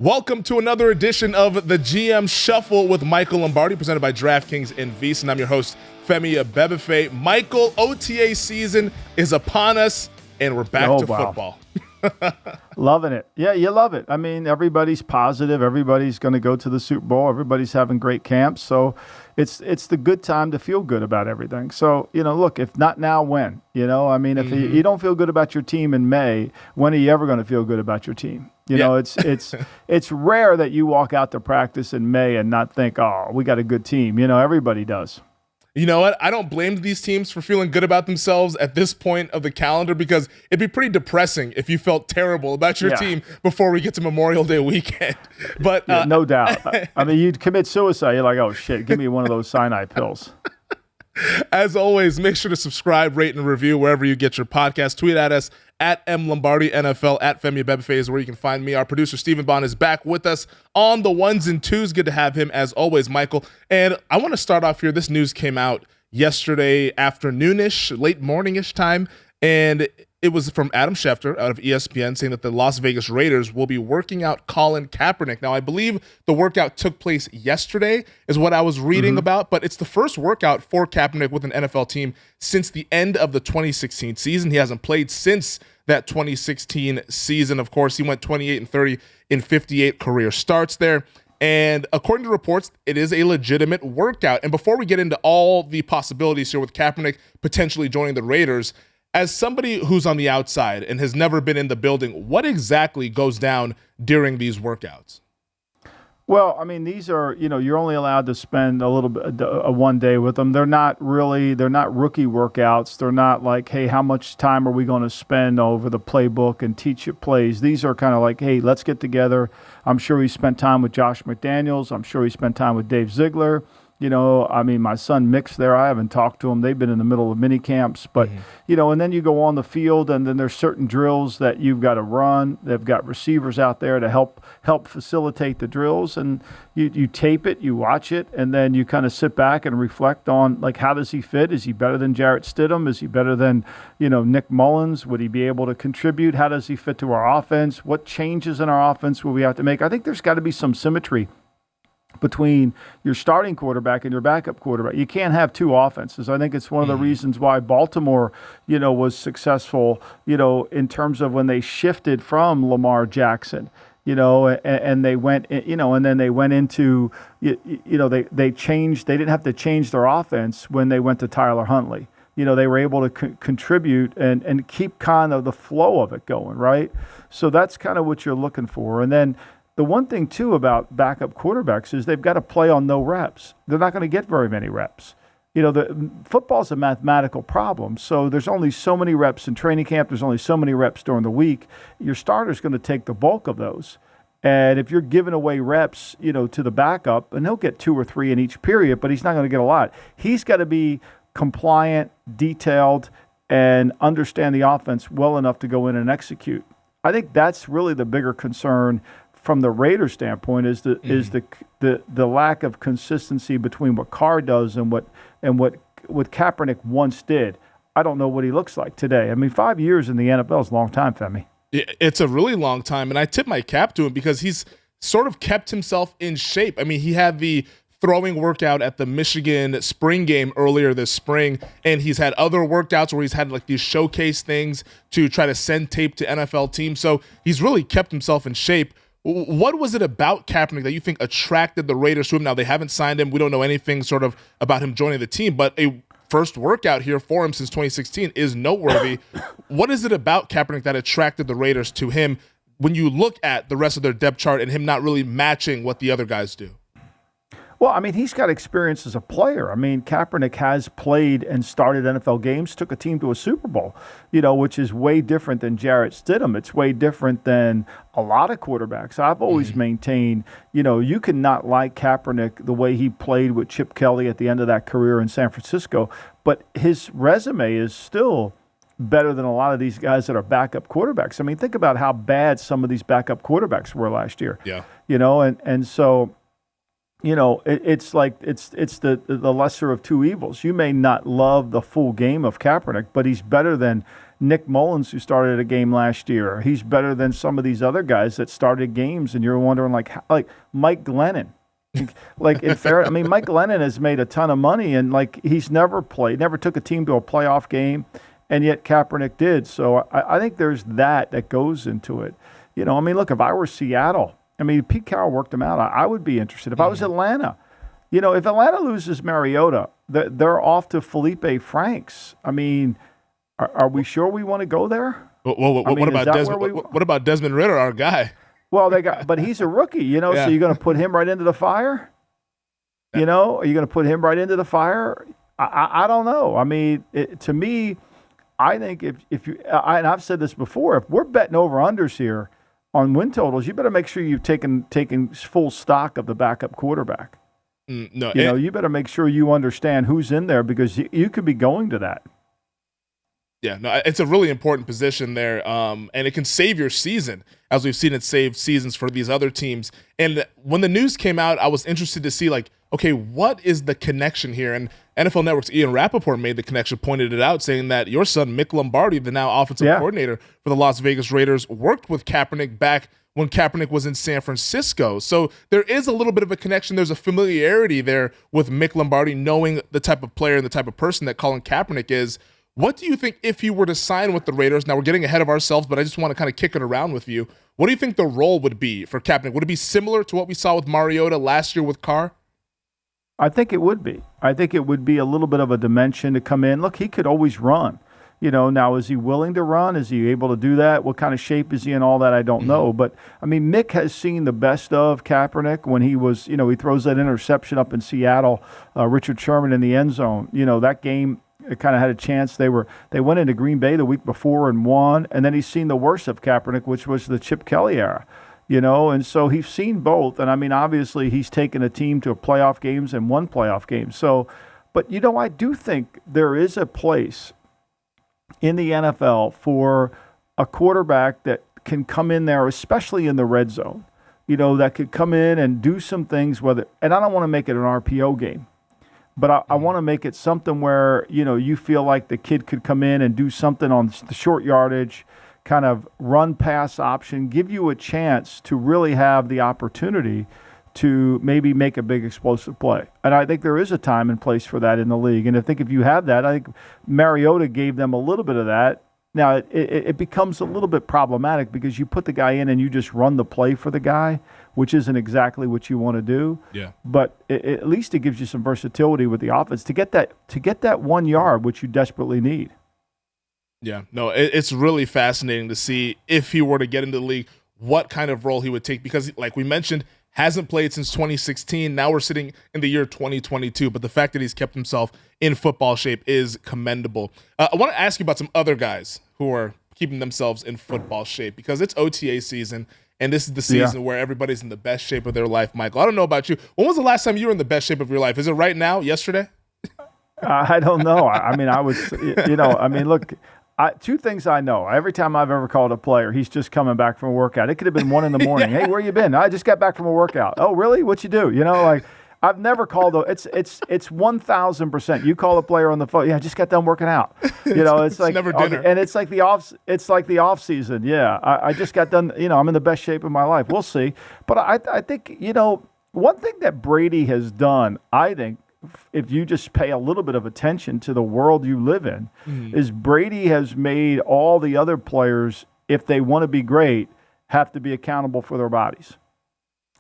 Welcome to another edition of the GM Shuffle with Michael Lombardi, presented by DraftKings and VSiN. I'm your host, Femi and Michael. Michael, OTA season is upon us, and we're back to football. Loving it. Yeah, you love it. I mean, everybody's positive. Everybody's going to go to the Super Bowl. Everybody's having great camps. So it's the good time to feel good about everything. So, look, if not now, when? I mean, if you don't feel good about your team in May, when are you ever going to feel good about your team? It's rare that you walk out to practice in May and not think, oh, we got a good team. Everybody does. You know what? I don't blame these teams for feeling good about themselves at this point of the calendar, because it'd be pretty depressing if you felt terrible about your team before we get to Memorial Day weekend. But no doubt. I mean, you'd commit suicide. You're like, oh, shit, give me one of those cyanide pills. As always, make sure to subscribe, rate, and review wherever you get your podcast. Tweet at us at @MLombardiNFL, at Femi and Michael is where you can find me. Our producer, Stephen Bond, is back with us on the ones and twos. Good to have him, as always, Michael. And I want to start off here. This news came out yesterday afternoonish, late morningish time, and it was from Adam Schefter out of ESPN, saying that the Las Vegas Raiders will be working out Colin Kaepernick. Now, I believe the workout took place yesterday, is what I was reading about, but it's the first workout for Kaepernick with an NFL team since the end of the 2016 season. He hasn't played since that 2016 season. Of course, he went 28-30 in 58 career starts there. And according to reports, it is a legitimate workout. And before we get into all the possibilities here with Kaepernick potentially joining the Raiders, as somebody who's on the outside and has never been in the building, what exactly goes down during these workouts? Well, I mean, these are, you're only allowed to spend a little bit, one day with them. They're not rookie workouts. They're not like, hey, how much time are we going to spend over the playbook and teach you plays? These are kind of like, hey, let's get together. I'm sure he spent time with Josh McDaniels. I'm sure he spent time with Dave Ziegler. My son Mick's there. I haven't talked to him. They've been in the middle of mini camps, but, and then you go on the field, and then there's certain drills that you've got to run. They've got receivers out there to help facilitate the drills, and you tape it, you watch it, and then you kind of sit back and reflect on, like, how does he fit? Is he better than Jarrett Stidham? Is he better than, Nick Mullins? Would he be able to contribute? How does he fit to our offense? What changes in our offense will we have to make? I think there's got to be some symmetry between your starting quarterback and your backup quarterback. You can't have two offenses. I think it's one of the reasons why Baltimore, was successful, in terms of when they shifted from Lamar Jackson, and they went, and then they went into, they changed, they didn't have to change their offense when they went to Tyler Huntley. They were able to contribute and keep kind of the flow of it going, right? So that's kind of what you're looking for. And then the one thing, too, about backup quarterbacks is they've got to play on no reps. They're not going to get very many reps. Football's a mathematical problem, so there's only so many reps in training camp. There's only so many reps during the week. Your starter's going to take the bulk of those. And if you're giving away reps, to the backup, and he'll get 2 or 3 in each period, but he's not going to get a lot. He's got to be compliant, detailed, and understand the offense well enough to go in and execute. I think that's really the bigger concern from the Raiders' standpoint, is the lack of consistency between what Carr does and what Kaepernick once did. I don't know what he looks like today. I mean, 5 years in the NFL is a long time, Femi. It's a really long time, and I tip my cap to him because he's sort of kept himself in shape. I mean, he had the throwing workout at the Michigan spring game earlier this spring, and he's had other workouts where he's had like these showcase things to try to send tape to NFL teams. So he's really kept himself in shape. What was it about Kaepernick that you think attracted the Raiders to him? Now, they haven't signed him. We don't know anything sort of about him joining the team, but a first workout here for him since 2016 is noteworthy. What is it about Kaepernick that attracted the Raiders to him when you look at the rest of their depth chart and him not really matching what the other guys do? Well, I mean, he's got experience as a player. I mean, Kaepernick has played and started NFL games, took a team to a Super Bowl, which is way different than Jarrett Stidham. It's way different than a lot of quarterbacks. I've always maintained, you cannot like Kaepernick the way he played with Chip Kelly at the end of that career in San Francisco, but his resume is still better than a lot of these guys that are backup quarterbacks. I mean, think about how bad some of these backup quarterbacks were last year. Yeah. And so it's like it's the lesser of two evils. You may not love the full game of Kaepernick, but he's better than Nick Mullins, who started a game last year. He's better than some of these other guys that started games, and you're wondering, like Mike Glennon. Like, in fair, I mean, Mike Glennon has made a ton of money, and, like, he's never took a team to a playoff game, and yet Kaepernick did. So I think there's that goes into it. You know, I mean, look, if I were Seattle, I mean, Pete Carroll worked him out. I would be interested. If I was Atlanta, you know, if Atlanta loses Mariota, they're off to Felipe Franks. I mean, are we sure we want to go there? What about Desmond Ridder, our guy? Well, but he's a rookie, you know, so you're going to put him right into the fire? You know, are you going to put him right into the fire? I don't know. I mean, to me, I think if you, and I've said this before, if we're betting over-unders here on win totals, you better make sure you've taken full stock of the backup quarterback. You better make sure you understand who's in there, because you could be going to that. Yeah, no, it's a really important position there, and it can save your season, as we've seen it save seasons for these other teams. And when the news came out, I was interested to see, like, okay, what is the connection here? And NFL Network's Ian Rappaport made the connection, pointed it out, saying that your son, Mick Lombardi, the now offensive coordinator for the Las Vegas Raiders, worked with Kaepernick back when Kaepernick was in San Francisco. So there is a little bit of a connection. There's a familiarity there with Mick Lombardi, knowing the type of player and the type of person that Colin Kaepernick is. What do you think if he were to sign with the Raiders? Now, we're getting ahead of ourselves, but I just want to kind of kick it around with you. What do you think the role would be for Kaepernick? Would it be similar to what we saw with Mariota last year with Carr? I think it would be. I think it would be a little bit of a dimension to come in. Look, he could always run. You know, now, is he willing to run? Is he able to do that? What kind of shape is he in? All that I don't know. But, I mean, Mick has seen the best of Kaepernick when he was, you know, he throws that interception up in Seattle, Richard Sherman in the end zone. You know, that game, it kind of had a chance. They went into Green Bay the week before and won, and then he's seen the worst of Kaepernick, which was the Chip Kelly era, you know, and so he's seen both. And I mean, obviously, he's taken a team to playoff games and won playoff games. So, but you know, I do think there is a place in the NFL for a quarterback that can come in there, especially in the red zone, you know, that could come in and do some things. And I don't want to make it an RPO game. But I want to make it something where, you know, you feel like the kid could come in and do something on the short yardage, kind of run pass option, give you a chance to really have the opportunity to maybe make a big explosive play. And I think there is a time and place for that in the league. And I think if you have that, I think Mariota gave them a little bit of that. Now, it becomes a little bit problematic because you put the guy in and you just run the play for the guy, which isn't exactly what you want to do. Yeah. But at least it gives you some versatility with the offense to get that 1 yard, which you desperately need. Yeah. No, it's really fascinating to see if he were to get into the league, what kind of role he would take, because, like we mentioned, hasn't played since 2016. Now we're sitting in the year 2022, but the fact that he's kept himself in football shape is commendable. I want to ask you about some other guys who are keeping themselves in football shape, because it's OTA season, and this is the season where everybody's in the best shape of their life. Michael, I don't know about you. When was the last time you were in the best shape of your life? Is it right now, yesterday? I don't know. I mean, I was, you know, I mean, look, two things I know. Every time I've ever called a player, he's just coming back from a workout. It could have been 1 a.m. Hey, where you been? I just got back from a workout. Oh, really? What you do? You know, like, I've never called it's 1,000%. You call a player on the phone. Yeah, I just got done working out. You know, it's like never dinner. And it's like the off season. Yeah, I just got done. You know, I'm in the best shape of my life. We'll see. But I think, you know, one thing that Brady has done, I think, if you just pay a little bit of attention to the world you live in, is Brady has made all the other players, if they want to be great, have to be accountable for their bodies.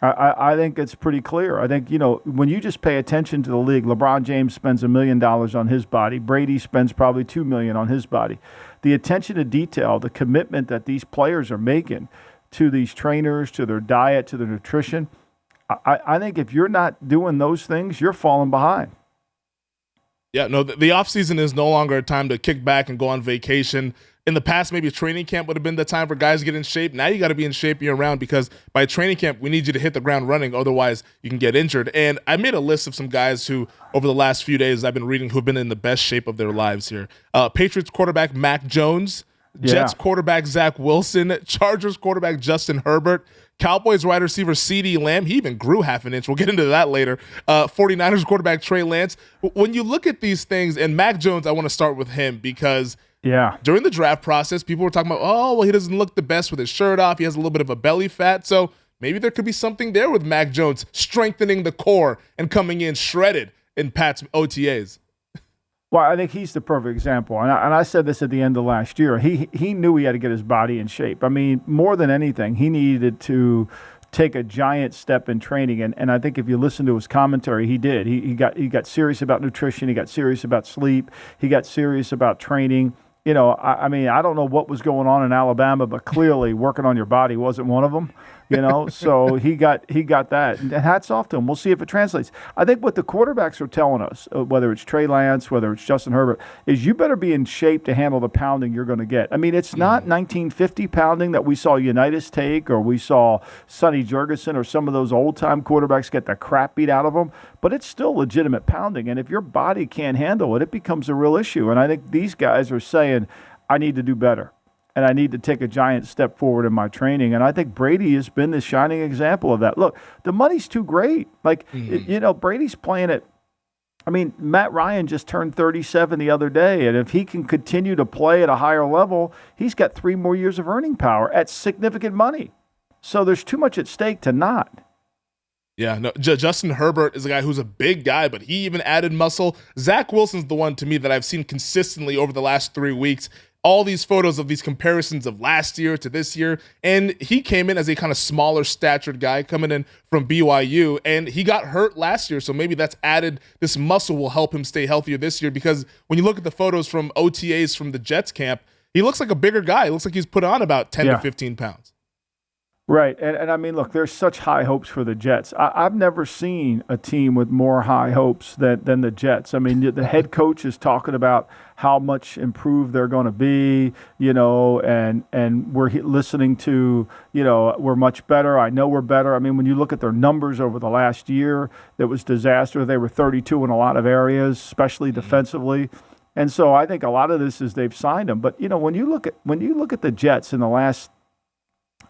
I think it's pretty clear. I think, you know, when you just pay attention to the league, LeBron James spends $1 million on his body. Brady spends probably $2 million on his body. The attention to detail, the commitment that these players are making to these trainers, to their diet, to their nutrition, I think if you're not doing those things, you're falling behind. Yeah, no, the offseason is no longer a time to kick back and go on vacation. In the past, maybe training camp would have been the time for guys to get in shape. Now you got to be in shape year-round, because by training camp, we need you to hit the ground running. Otherwise, you can get injured. And I made a list of some guys who, over the last few days, I've been reading, who've been in the best shape of their lives here. Patriots quarterback Mac Jones, Jets quarterback Zach Wilson, Chargers quarterback Justin Herbert, Cowboys wide receiver CeeDee Lamb. He even grew half an inch. We'll get into that later. 49ers quarterback Trey Lance. When you look at these things, and Mac Jones, I want to start with him, because Yeah. During the draft process, people were talking about, oh, well, he doesn't look the best with his shirt off. He has a little bit of a belly fat. So maybe there could be something there with Mac Jones strengthening the core and coming in shredded in Pat's OTAs. Well, I think he's the perfect example. And I said this at the end of last year. He knew he had to get his body in shape. I mean, more than anything, he needed to take a giant step in training. And I think if you listen to his commentary, he did. He got serious about nutrition. He got serious about sleep. He got serious about training. You know, I mean, I don't know what was going on in Alabama, but clearly working on your body wasn't one of them. You know, so he got that. And hats off to him. We'll see if it translates. I think what the quarterbacks are telling us, whether it's Trey Lance, whether it's Justin Herbert, is you better be in shape to handle the pounding you're going to get. I mean, it's not 1950 pounding that we saw Unitas take, or we saw Sonny Jurgensen or some of those old-time quarterbacks get the crap beat out of them, but it's still legitimate pounding. And if your body can't handle it, it becomes a real issue. And I think these guys are saying, I need to do better. And I need to take a giant step forward in my training. And I think Brady has been the shining example of that. Look, the money's too great. Like, you know, Brady's playing it. I mean, Matt Ryan just turned 37 the other day. And if he can continue to play at a higher level, he's got 3 more years of earning power at significant money. So there's too much at stake to not. Yeah, no, Justin Herbert is a guy who's a big guy, but he even added muscle. Zach Wilson's the one to me that I've seen consistently over the last 3 weeks. All these photos of these comparisons of last year to this year, and he came in as a kind of smaller statured guy coming in from BYU, and he got hurt last year, so maybe that's added, this muscle will help him stay healthier this year, because when you look at the photos from OTAs from the Jets camp, he looks like a bigger guy. He looks like he's put on about 10 to 15 pounds. Right, and I mean, look, there's such high hopes for the Jets. I've never seen a team with more high hopes than the Jets. I mean, the head coach is talking about how much improved they're going to be, you know, and we're listening to, you know, we're much better. I know we're better. I mean, when you look at their numbers over the last year, it was disaster. They were 32 in a lot of areas, especially defensively. And so I think a lot of this is they've signed them. But, you know, when you look at the Jets in the last,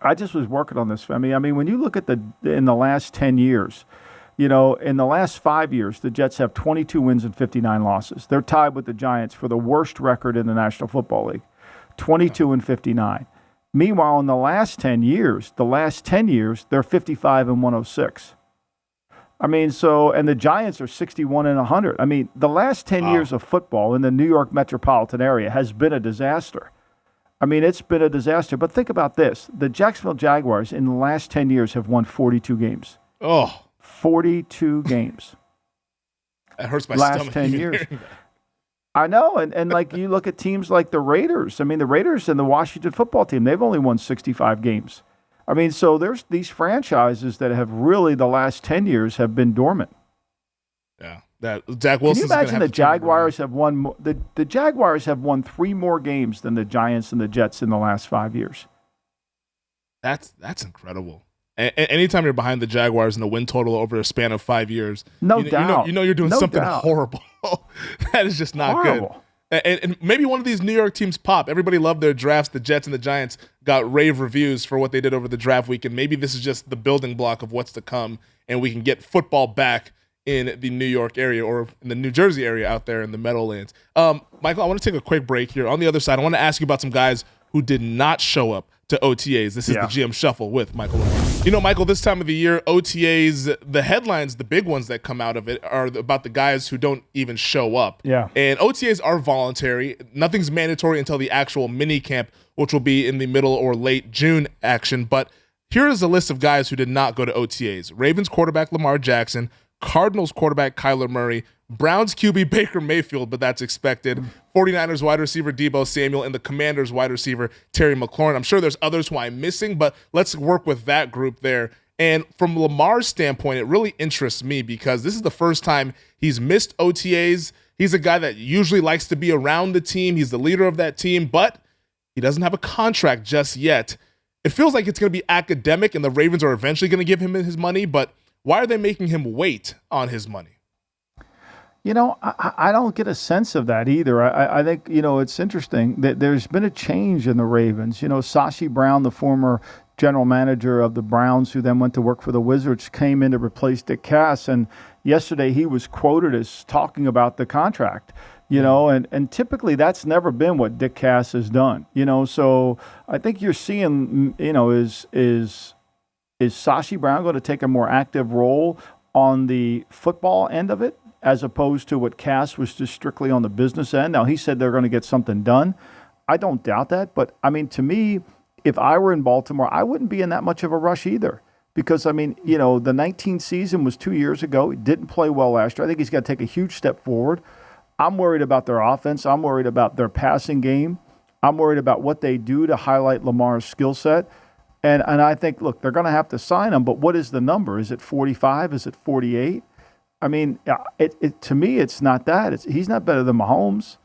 I just was working on this, Femi. I mean, when you look at in the last 10 years, you know, in the last 5 years, the Jets have 22 wins and 59 losses. They're tied with the Giants for the worst record in the National Football League, 22 and 59. Meanwhile, in the last 10 years, they're 55 and 106. I mean, so, and the Giants are 61 and 100. I mean, the last 10 years of football in the New York metropolitan area has been a disaster. I mean, it's been a disaster. But think about this. The Jacksonville Jaguars in the last 10 years have won 42 games. 42 games. That hurts my last stomach. 10 years. I know. And like you look at teams like the Raiders. I mean, the Raiders and the Washington football team, they've only won 65 games. I mean, so there's these franchises that have really the last 10 years have been dormant. Yeah. That Zach Wilson. Can you imagine the Jaguars have won the Jaguars have won 3 more games than the Giants and the Jets in the last 5 years? That's incredible. Anytime you're behind the Jaguars in a win total over a span of 5 years, no doubt, you know you're doing something horrible. That is just not good. And maybe one of these New York teams pop. Everybody loved their drafts. The Jets and the Giants got rave reviews for what they did over the draft weekend. Maybe this is just the building block of what's to come, and we can get football back in the New York area or in the New Jersey area out there in the Meadowlands. Michael, I want to take a quick break here. On the other side, I want to ask you about some guys who did not show up to OTAs. This is the GM Shuffle with Michael Lombardi. You know, Michael, this time of the year, OTAs, the headlines, the big ones that come out of it are about the guys who don't even show up. Yeah. And OTAs are voluntary. Nothing's mandatory until the actual mini camp, which will be in the middle or late June action. But here is a list of guys who did not go to OTAs. Ravens quarterback Lamar Jackson, Cardinals quarterback Kyler Murray, Browns QB Baker Mayfield, but that's expected, 49ers wide receiver Deebo Samuel, and the Commanders wide receiver Terry McLaurin. I'm sure there's others who I'm missing, but let's work with that group there. And from Lamar's standpoint, it really interests me because this is the first time he's missed OTAs. He's a guy that usually likes to be around the team. He's the leader of that team, but he doesn't have a contract just yet. It feels like it's going to be academic, and the Ravens are eventually going to give him his money, but why are they making him wait on his money? You know, I don't get a sense of that either. I think, you know, it's interesting that there's been a change in the Ravens. You know, Sashi Brown, the former general manager of the Browns, who then went to work for the Wizards, came in to replace Dick Cass. And yesterday he was quoted as talking about the contract. You know, and typically that's never been what Dick Cass has done. You know, so I think you're seeing, you know, is Sashi Brown going to take a more active role on the football end of it, as opposed to what Cass was just strictly on the business end? Now, he said they're going to get something done. I don't doubt that. But, I mean, to me, if I were in Baltimore, I wouldn't be in that much of a rush either. Because, I mean, you know, the 19 season was 2 years ago. He didn't play well last year. I think he's got to take a huge step forward. I'm worried about their offense. I'm worried about their passing game. I'm worried about what they do to highlight Lamar's skill set. And I think, look, they're going to have to sign him, but what is the number? Is it 45? Is it 48? I mean, to me, it's not that. He's not better than Mahomes.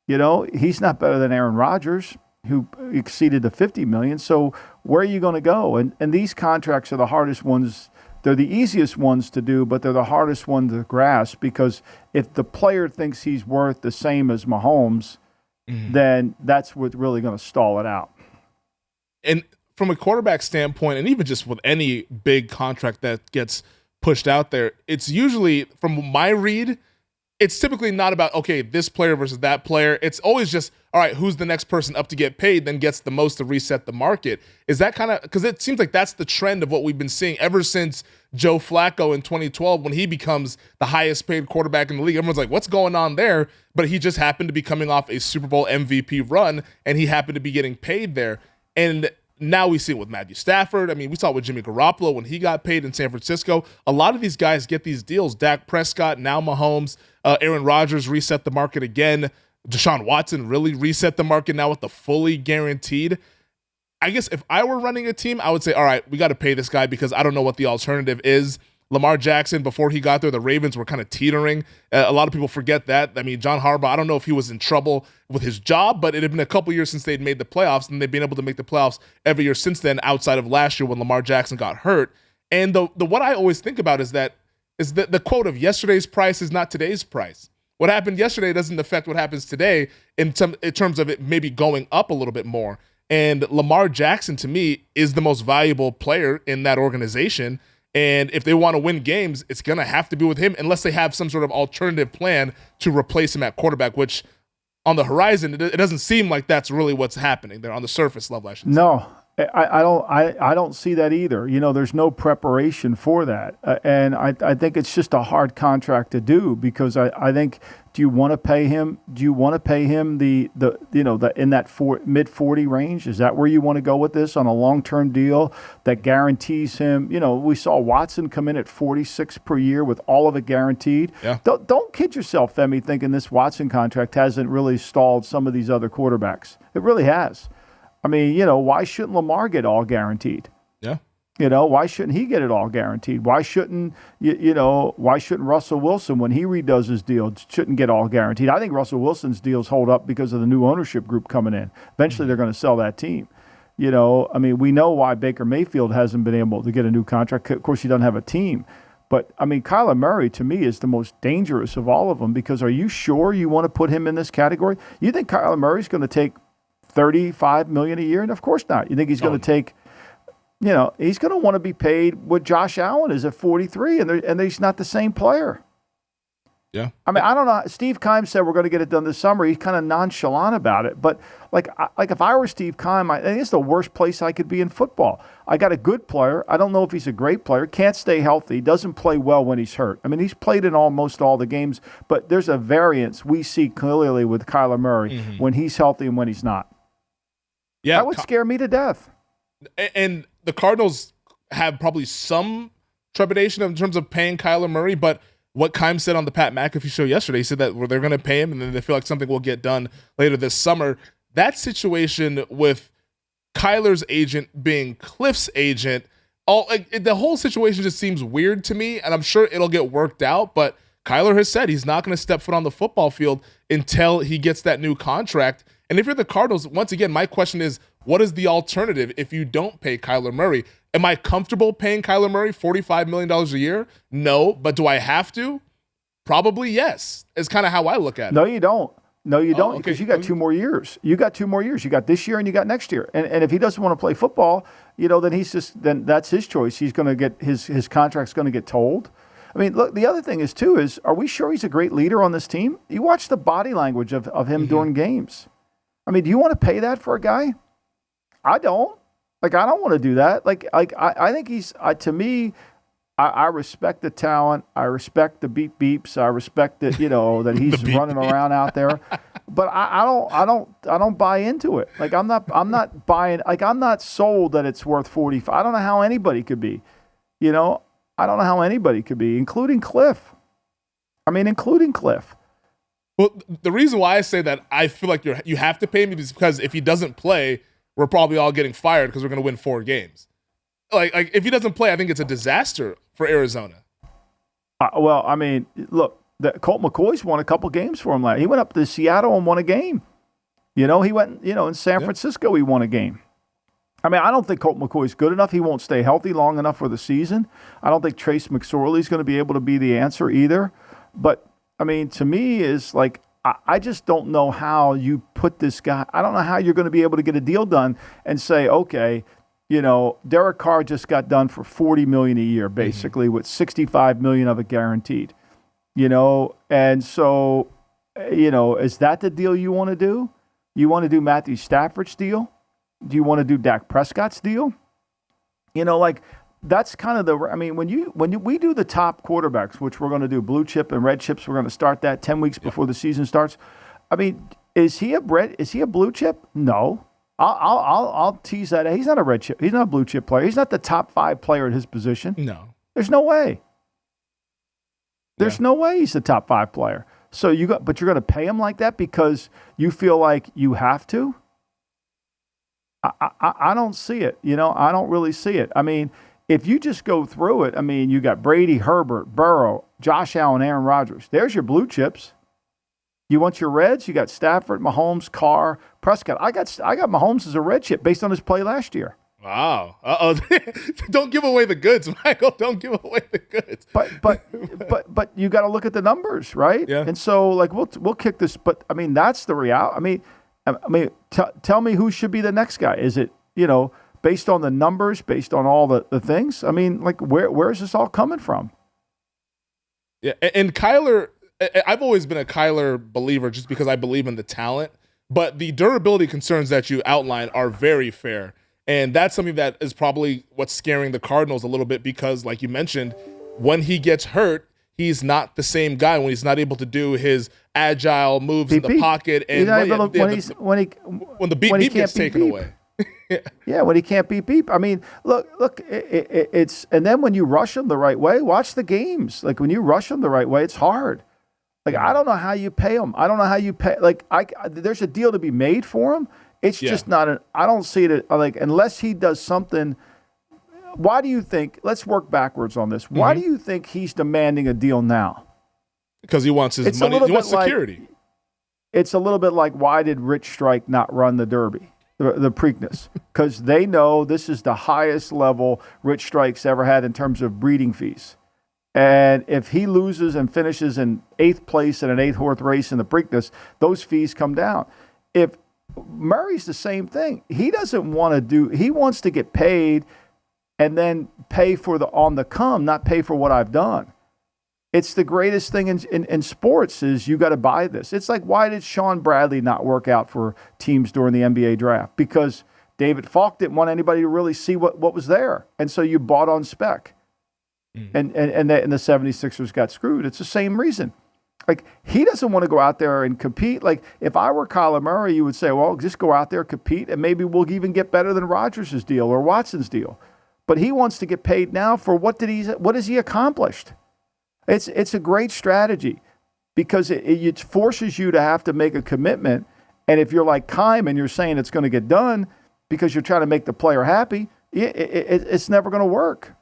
You know, he's not better than Aaron Rodgers, who exceeded the $50 million. So where are you going to go? And these contracts are the hardest ones. They're the easiest ones to do, but they're the hardest ones to grasp, because if the player thinks he's worth the same as Mahomes, then that's what's really going to stall it out. And from a quarterback standpoint, and even just with any big contract that gets pushed out there, it's usually, from my read, it's typically not about, okay, this player versus that player. It's always just, all right, who's the next person up to get paid, then gets the most to reset the market. Is that kind of, because it seems like that's the trend of what we've been seeing ever since Joe Flacco in 2012, when he becomes the highest paid quarterback in the league. Everyone's like, what's going on there? But he just happened to be coming off a Super Bowl MVP run, and he happened to be getting paid there. And now we see it with Matthew Stafford. I mean, we saw it with Jimmy Garoppolo when he got paid in San Francisco. A lot of these guys get these deals. Dak Prescott, now Mahomes, Aaron Rodgers reset the market again. Deshaun Watson really reset the market now with the fully guaranteed. I guess if I were running a team, I would say, all right, we got to pay this guy, because I don't know what the alternative is. Lamar Jackson, before he got there, the Ravens were kind of teetering. A lot of people forget that. I mean, John Harbaugh, I don't know if he was in trouble with his job, but it had been a couple years since they'd made the playoffs, and they've been able to make the playoffs every year since then, outside of last year when Lamar Jackson got hurt. And the what I always think about is that the quote of yesterday's price is not today's price. What happened yesterday doesn't affect what happens today in terms of it maybe going up a little bit more. And Lamar Jackson, to me, is the most valuable player in that organization. And if they want to win games, it's going to have to be with him, unless they have some sort of alternative plan to replace him at quarterback, which on the horizon, it doesn't seem like that's really what's happening there on the surface level, I should say. No, I don't see that either. You know, there's no preparation for that. And I think it's just a hard contract to do, because I think, do you want to pay him? Do you want to pay him the in that mid 40 range? Is that where you want to go with this, on a long-term deal that guarantees him? You know, we saw Watson come in at 46 per year with all of it guaranteed. Yeah. Don't kid yourself, Femi, thinking this Watson contract hasn't really stalled some of these other quarterbacks. It really has. I mean, you know, why shouldn't Lamar get all guaranteed? Yeah. You know, why shouldn't he get it all guaranteed? Why shouldn't, why shouldn't Russell Wilson, when he redoes his deal, shouldn't get all guaranteed? I think Russell Wilson's deals hold up because of the new ownership group coming in. Eventually, they're going to sell that team. You know, I mean, we know why Baker Mayfield hasn't been able to get a new contract. Of course, he doesn't have a team. But, I mean, Kyler Murray, to me, is the most dangerous of all of them, because are you sure you want to put him in this category? You think Kyler Murray's going to take $35 million a year? And of course not. You think he's going to take, he's going to want to be paid what Josh Allen is at 43, and he's not the same player. Yeah. I mean, I don't know. Steve Keim said we're going to get it done this summer. He's kind of nonchalant about it. But like if I were Steve Keim, I think it's the worst place I could be in football. I got a good player. I don't know if he's a great player. Can't stay healthy. Doesn't play well when he's hurt. I mean, he's played in almost all the games, but there's a variance we see clearly with Kyler Murray when he's healthy and when he's not. Yeah, that would scare me to death. And the Cardinals have probably some trepidation in terms of paying Kyler Murray, but what Keim said on the Pat McAfee show yesterday, he said that they're going to pay him and then they feel like something will get done later this summer. That situation with Kyler's agent being Cliff's agent, the whole situation just seems weird to me, and I'm sure it'll get worked out, but Kyler has said he's not going to step foot on the football field until he gets that new contract. And if you're the Cardinals, once again, my question is, what is the alternative if you don't pay Kyler Murray? Am I comfortable paying Kyler Murray $45 million a year? No, but do I have to? Probably yes. It's kind of how I look at it. No, you don't. No, you don't, because you got 2 more years. You got 2 more years. You got this year and you got next year. And if he doesn't want to play football, then that's his choice. He's going to get his contract's going to get told. I mean, look, the other thing is, too, is are we sure he's a great leader on this team? You watch the body language of him during games. I mean, do you want to pay that for a guy? I don't. Like, I don't want to do that. I think he's, to me, I respect the talent. I respect the beep beeps. I respect that, that he's running around out there. But I don't buy into it. Like, I'm not buying, like, I'm not sold that it's worth 45. I don't know how anybody could be, I don't know how anybody could be, including Cliff. Well, the reason why I say that I feel like you have to pay him is because if he doesn't play, we're probably all getting fired because we're going to win 4 games. Like if he doesn't play, I think it's a disaster for Arizona. Well, I mean, look, Colt McCoy's won a couple games for him. He went up to Seattle and won a game. He went, in San Francisco, he won a game. I mean, I don't think Colt McCoy's good enough. He won't stay healthy long enough for the season. I don't think Trace McSorley's going to be able to be the answer either. But, I mean, to me is like, I just don't know how you put this guy. I don't know how you're going to be able to get a deal done and say, okay, Derek Carr just got done for $40 million a year, basically, with $65 million of it guaranteed. And so, is that the deal you want to do? You want to do Matthew Stafford's deal? Do you want to do Dak Prescott's deal? That's kind of when we do the top quarterbacks, which we're going to do blue chip and red chips, we're going to start that 10 weeks before the season starts. I mean, is he a blue chip? No. I'll tease that. He's not a red chip. He's not a blue chip player. He's not the top 5 player at his position. No. There's no way. There's no way he's the top 5 player. So but you're going to pay him like that because you feel like you have to? I don't see it. I don't really see it. I mean, if you just go through it, I mean, you got Brady, Herbert, Burrow, Josh Allen, Aaron Rodgers. There's your blue chips. You want your reds? You got Stafford, Mahomes, Carr, Prescott. I got Mahomes as a red chip based on his play last year. Wow. Don't give away the goods, Michael. Don't give away the goods. But you got to look at the numbers, right? Yeah. And so like we'll kick this, but I mean that's the reality. I mean, tell me who should be the next guy. Is it based on the numbers, based on all the things? I mean, like where is this all coming from? Yeah, and Kyler, I've always been a Kyler believer just because I believe in the talent, but the durability concerns that you outline are very fair. And that's something that is probably what's scaring the Cardinals a little bit because, like you mentioned, when he gets hurt, he's not the same guy when he's not able to do his agile moves in the pocket. And when the beep gets taken away. Yeah, when he can't beep. I mean, look, it's and then when you rush him the right way, watch the games. Like when you rush him the right way, it's hard. Like I don't know how you pay him. I don't know how you pay. Like there's a deal to be made for him. It's just not I don't see it like unless he does something. Why do you think? Let's work backwards on this. Why do you think he's demanding a deal now? Because he wants his money. He wants security. It's a little bit like why did Rich Strike not run the Derby? The Preakness, because they know this is the highest level Rich Strike's ever had in terms of breeding fees. And if he loses and finishes in 8th place in an 8th race in the Preakness, those fees come down. If Murray's the same thing, he wants to get paid and then pay for on the come, not pay for what I've done. It's the greatest thing in sports is you got to buy this. It's like, why did Sean Bradley not work out for teams during the NBA draft? Because David Falk didn't want anybody to really see what was there. And so you bought on spec. And the 76ers got screwed. It's the same reason. Like, he doesn't want to go out there and compete. Like, if I were Kyler Murray, you would say, well, just go out there, compete, and maybe we'll even get better than Rodgers' deal or Watson's deal. But he wants to get paid now for what has he accomplished? It's a great strategy because it forces you to have to make a commitment. And if you're like Keim and you're saying it's going to get done because you're trying to make the player happy, it's never going to work.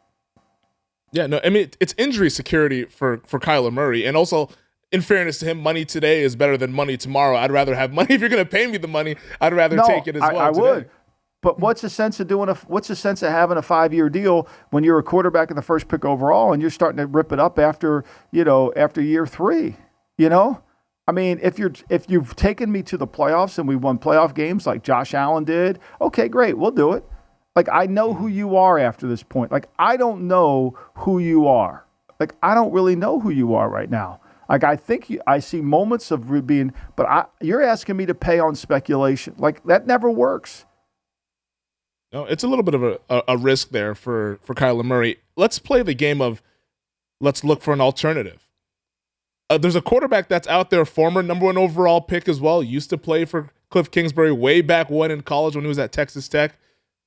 Yeah, no, I mean, it's injury security for Kyler Murray. And also, in fairness to him, money today is better than money tomorrow. I'd rather have money. If you're going to pay me the money, I'd rather take it as well. I would. But what's the sense of having a 5-year deal when you're a quarterback in the first pick overall and you're starting to rip it up after year 3? I mean, if you've taken me to the playoffs and we won playoff games like Josh Allen did, okay, great, we'll do it. Like, I know who you are after this point. Like, I don't know who you are. Like, I don't really know who you are right now. Like, I think I see moments of being, but you're asking me to pay on speculation. Like, that never works. No, it's a little bit of a risk there for Kyler Murray. Let's play the game of let's look for an alternative. There's a quarterback that's out there, former number 1 overall pick as well, used to play for Cliff Kingsbury way back when in college when he was at Texas Tech.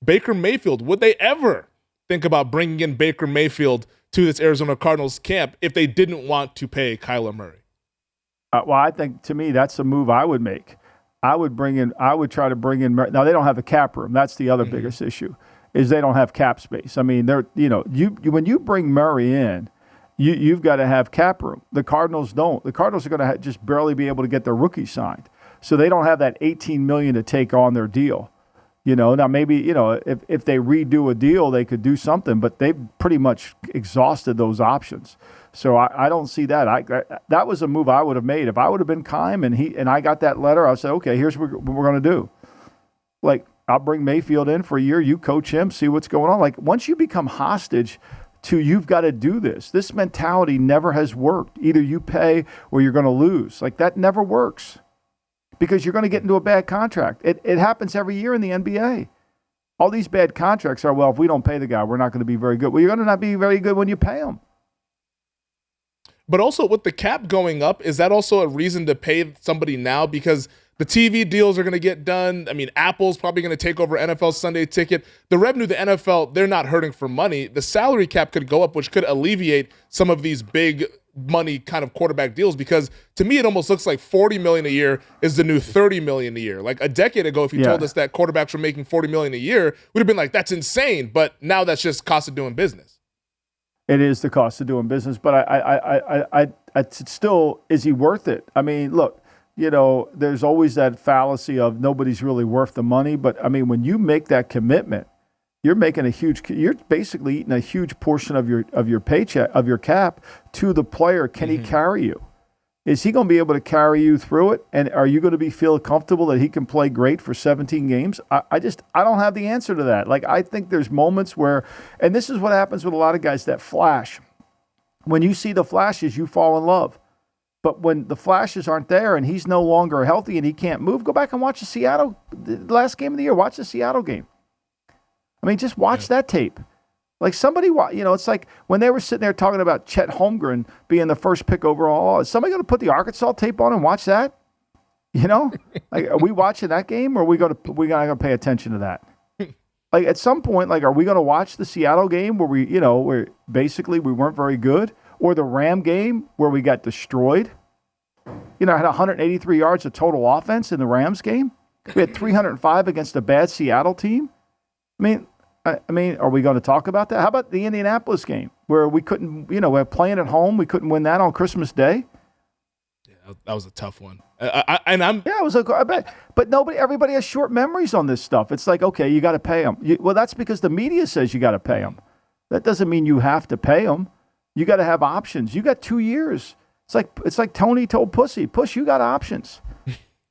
Baker Mayfield. Would they ever think about bringing in Baker Mayfield to this Arizona Cardinals camp if they didn't want to pay Kyler Murray? Well, I think, to me, that's a move I would make. I would try to bring in. Now, they don't have a cap room. That's the other biggest issue, is they don't have cap space. I mean, when you bring Murray in, you've got to have cap room. The Cardinals don't. The Cardinals are going to just barely be able to get their rookie signed, so they don't have that $18 million to take on their deal. Now maybe if they redo a deal, they could do something, but they've pretty much exhausted those options. So I don't see that. That was a move I would have made if I would have been Keim and I got that letter. I said, okay, here's what we're going to do. Like, I'll bring Mayfield in for a year. You coach him, see what's going on. Like, once you become hostage to you've got to do this. This mentality never has worked. Either you pay or you're going to lose. Like, that never works because you're going to get into a bad contract. It happens every year in the NBA. All these bad contracts are, well, if we don't pay the guy, we're not going to be very good. Well, you're going to not be very good when you pay him. But also with the cap going up, is that also a reason to pay somebody now? Because the TV deals are going to get done. I mean, Apple's probably going to take over NFL Sunday Ticket. The revenue, the NFL, they're not hurting for money. The salary cap could go up, which could alleviate some of these big money kind of quarterback deals, because to me, it almost looks like $40 million a year is the new $30 million a year. Like a decade ago, if you told us that quarterbacks were making $40 million a year, we'd have been like, that's insane. But now that's just cost of doing business. It is the cost of doing business, but I still, is he worth it? I mean, look, there's always that fallacy of nobody's really worth the money. But I mean, when you make that commitment, you're basically eating a huge portion of your paycheck, of your cap, to the player. Can he carry you? Is he going to be able to carry you through it? And are you going to feel comfortable that he can play great for 17 games? I don't have the answer to that. Like, I think there's moments where, and this is what happens with a lot of guys that flash. When you see the flashes, you fall in love. But when the flashes aren't there and he's no longer healthy and he can't move, go back and watch the last game of the year. Watch the Seattle game. I mean, just watch that tape. Like, somebody, it's like when they were sitting there talking about Chet Holmgren being the first pick overall. Is somebody going to put the Arkansas tape on and watch that? Like, are we watching that game, or are we going to pay attention to that? Like, at some point, like, are we going to watch the Seattle game where where basically we weren't very good, or the Ram game where we got destroyed? I had 183 yards of total offense in the Rams game. We had 305 against a bad Seattle team. I mean, are we going to talk about that? How about the Indianapolis game where we couldn't, we're playing at home, we couldn't win that on Christmas Day? Yeah, that was a tough one. It was I bet. But everybody has short memories on this stuff. It's like, okay, you got to pay them. Well, that's because the media says you got to pay them. That doesn't mean you have to pay them. You got to have options. You got 2 years. It's like Tony told Pussy, Puss, you got options.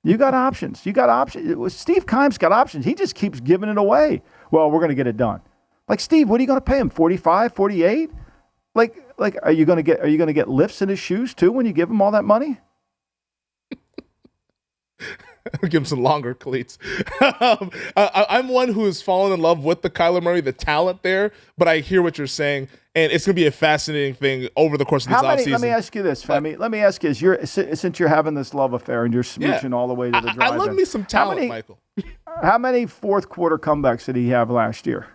You got options. Steve Keim's got options. He just keeps giving it away. Well, we're going to get it done. Like, Steve, what are you going to pay him? 45, 48? Like, are you going to get lifts in his shoes too when you give him all that money? Give him some longer cleats. I'm one who has fallen in love with the Kyler Murray, the talent there, but I hear what you're saying, and it's going to be a fascinating thing over the course of this offseason. Let me ask you this, Femi. Let me ask you this. Since you're having this love affair and you're smooching all the way to the drive-in. I love me some talent, Michael. How many fourth quarter comebacks did he have last year?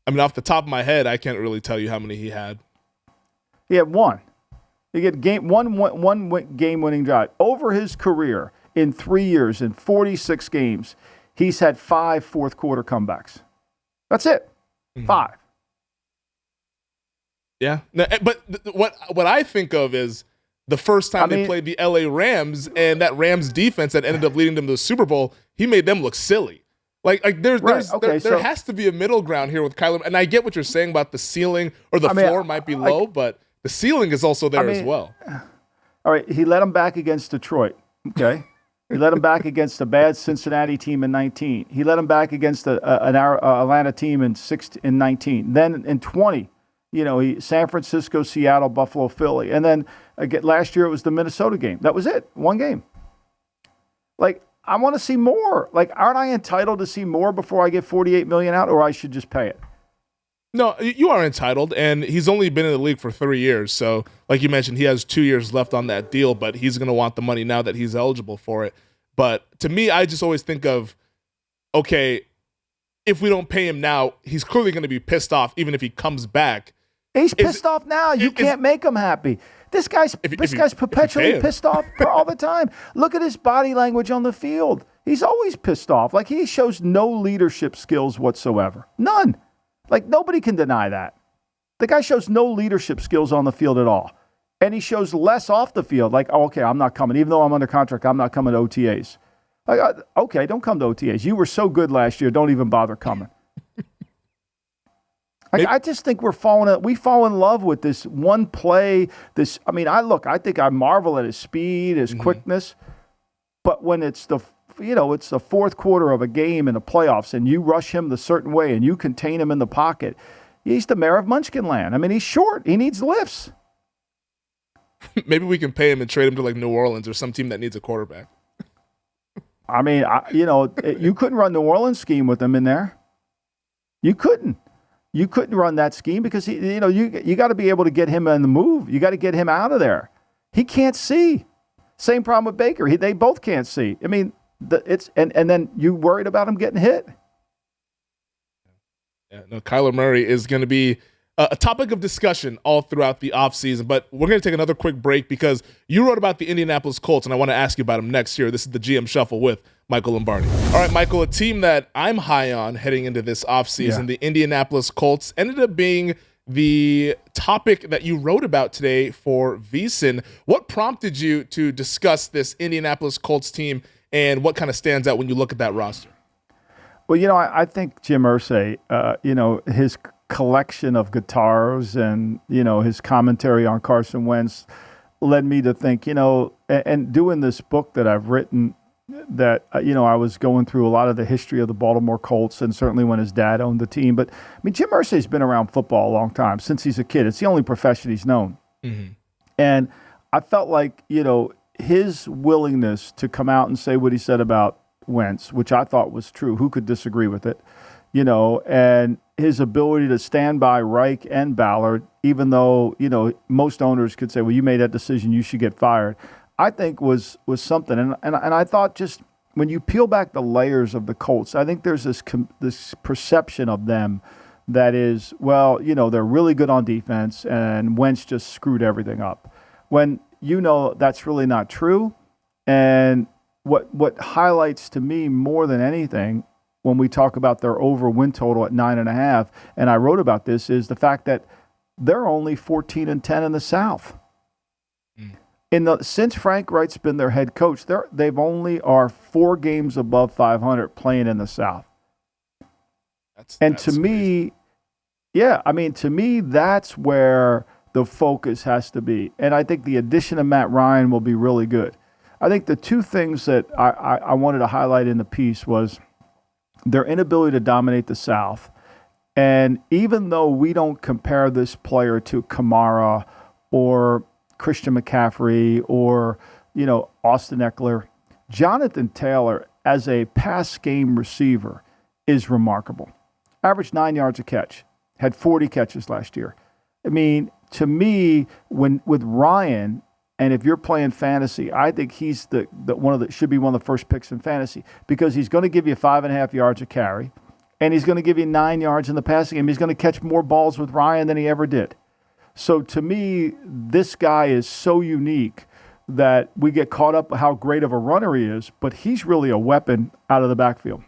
I mean, off the top of my head, I can't really tell you how many he had. He had one. He had one game-winning drive. Over his career, in 3 years, in 46 games, he's had 5 fourth quarter comebacks. That's it. 5. Yeah. But what I think of is the first time they played the LA Rams, and that Rams defense that ended up leading them to the Super Bowl, he made them look silly. Like there has to be a middle ground here with Kyler. And I get what you're saying about the ceiling or the floor might be low, but the ceiling is also there as well. All right, he let him back against Detroit. Okay. He let him back against a bad Cincinnati team in 19. He let him back against an Atlanta team in 19. Then in 20, San Francisco, Seattle, Buffalo, Philly. And then again, last year it was the Minnesota game. That was it. One game. Like, I want to see more. Like, aren't I entitled to see more before I get $48 million out, or I should just pay it? No, you are entitled, and he's only been in the league for 3 years. So, like you mentioned, he has 2 years left on that deal, but he's going to want the money now that he's eligible for it. But to me, I just always think of, okay, if we don't pay him now, he's clearly going to be pissed off even if he comes back. He's pissed off now. You can't make him happy. This guy's perpetually pissed off all the time. Look at his body language on the field. He's always pissed off. Like, he shows no leadership skills whatsoever. None. Like, nobody can deny that. The guy shows no leadership skills on the field at all. And he shows less off the field. Like, oh, okay, I'm not coming. Even though I'm under contract, I'm not coming to OTAs. Like, okay, don't come to OTAs. You were so good last year. Don't even bother coming. I just think we fall in love with this one play. I think I marvel at his speed, his quickness. But when it's the fourth quarter of a game in the playoffs and you rush him the certain way and you contain him in the pocket, he's the mayor of Munchkinland. I mean, he's short. He needs lifts. Maybe we can pay him and trade him to like New Orleans or some team that needs a quarterback. I mean, you couldn't run New Orleans scheme with him in there. You couldn't. You couldn't run that scheme because you got to be able to get him on the move. You got to get him out of there. He can't see. Same problem with Baker. They both can't see. I mean, and then you worried about him getting hit. Yeah, no, Kyler Murray is going to be a topic of discussion all throughout the offseason, but we're going to take another quick break because you wrote about the Indianapolis Colts, and I want to ask you about them next year. This is the GM Shuffle with Michael Lombardi. All right, Michael, a team that I'm high on heading into this offseason, the Indianapolis Colts, ended up being the topic that you wrote about today for VSiN. What prompted you to discuss this Indianapolis Colts team, and what kind of stands out when you look at that roster? Well, I think Jim Irsay, his collection of guitars and, his commentary on Carson Wentz led me to think, and doing this book that I've written that, I was going through a lot of the history of the Baltimore Colts and certainly when his dad owned the team. But, I mean, Jim Irsay's been around football a long time, since he's a kid. It's the only profession he's known. Mm-hmm. And I felt like, his willingness to come out and say what he said about Wentz, which I thought was true. Who could disagree with it? And his ability to stand by Reich and Ballard, even though, most owners could say, well, you made that decision, you should get fired, I think was something. And I thought, just when you peel back the layers of the Colts, I think there's this perception of them that is, well, they're really good on defense and Wentz just screwed everything up. When that's really not true. And what highlights to me more than anything when we talk about their over win total at 9.5, and I wrote about this, is the fact that they're only 14-10 in the South. Since Frank Wright's been their head coach, they've only are 4 games above 500 playing in the South. That's to me, to me, that's where the focus has to be. And I think the addition of Matt Ryan will be really good. I think the two things that I wanted to highlight in the piece was their inability to dominate the South. And even though we don't compare this player to Kamara or Christian McCaffrey or, Austin Eckler, Jonathan Taylor as a pass game receiver is remarkable. Averaged 9 yards a catch, had 40 catches last year. I mean, to me, with Ryan, and if you're playing fantasy, I think he's should be one of the first picks in fantasy because he's going to give you 5.5 yards a carry, and he's going to give you 9 yards in the passing game. He's going to catch more balls with Ryan than he ever did. So to me, this guy is so unique that we get caught up how great of a runner he is, but he's really a weapon out of the backfield.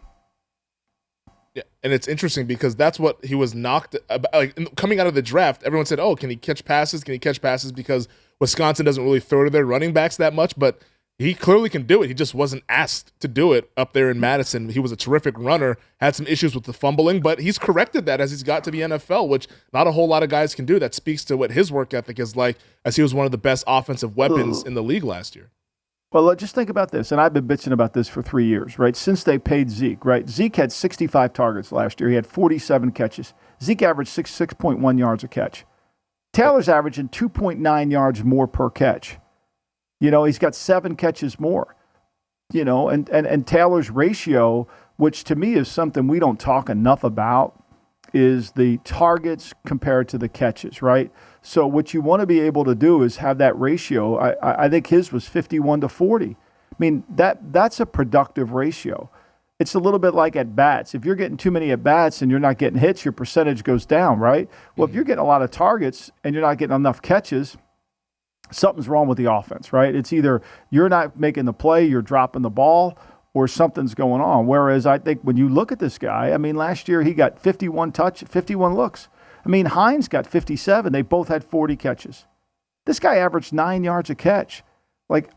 Yeah, and it's interesting because that's what he was knocked about. Like, coming out of the draft, everyone said, "Oh, can he catch passes? Can he catch passes?" Because Wisconsin doesn't really throw to their running backs that much, but he clearly can do it. He just wasn't asked to do it up there in Madison. He was a terrific runner, had some issues with the fumbling, but he's corrected that as he's got to the NFL, which not a whole lot of guys can do. That speaks to what his work ethic is like, as he was one of the best offensive weapons in the league last year. Well, just think about this, and I've been bitching about this for 3 years, right? Since they paid Zeke, right? Zeke had 65 targets last year. He had 47 catches. Zeke averaged 6.1 yards a catch. Taylor's averaging 2.9 yards more per catch. He's got 7 catches more. And Taylor's ratio, which to me is something we don't talk enough about, is the targets compared to the catches, right? So what you want to be able to do is have that ratio. I think his was 51-40. I mean, that's a productive ratio. It's a little bit like at bats. If you're getting too many at bats and you're not getting hits, your percentage goes down, right? Well, if you're getting a lot of targets and you're not getting enough catches, something's wrong with the offense, right? It's either you're not making the play, you're dropping the ball, or something's going on. Whereas I think when you look at this guy, I mean, last year he got 51 looks. I mean, Hines got 57. They both had 40 catches. This guy averaged 9 yards a catch.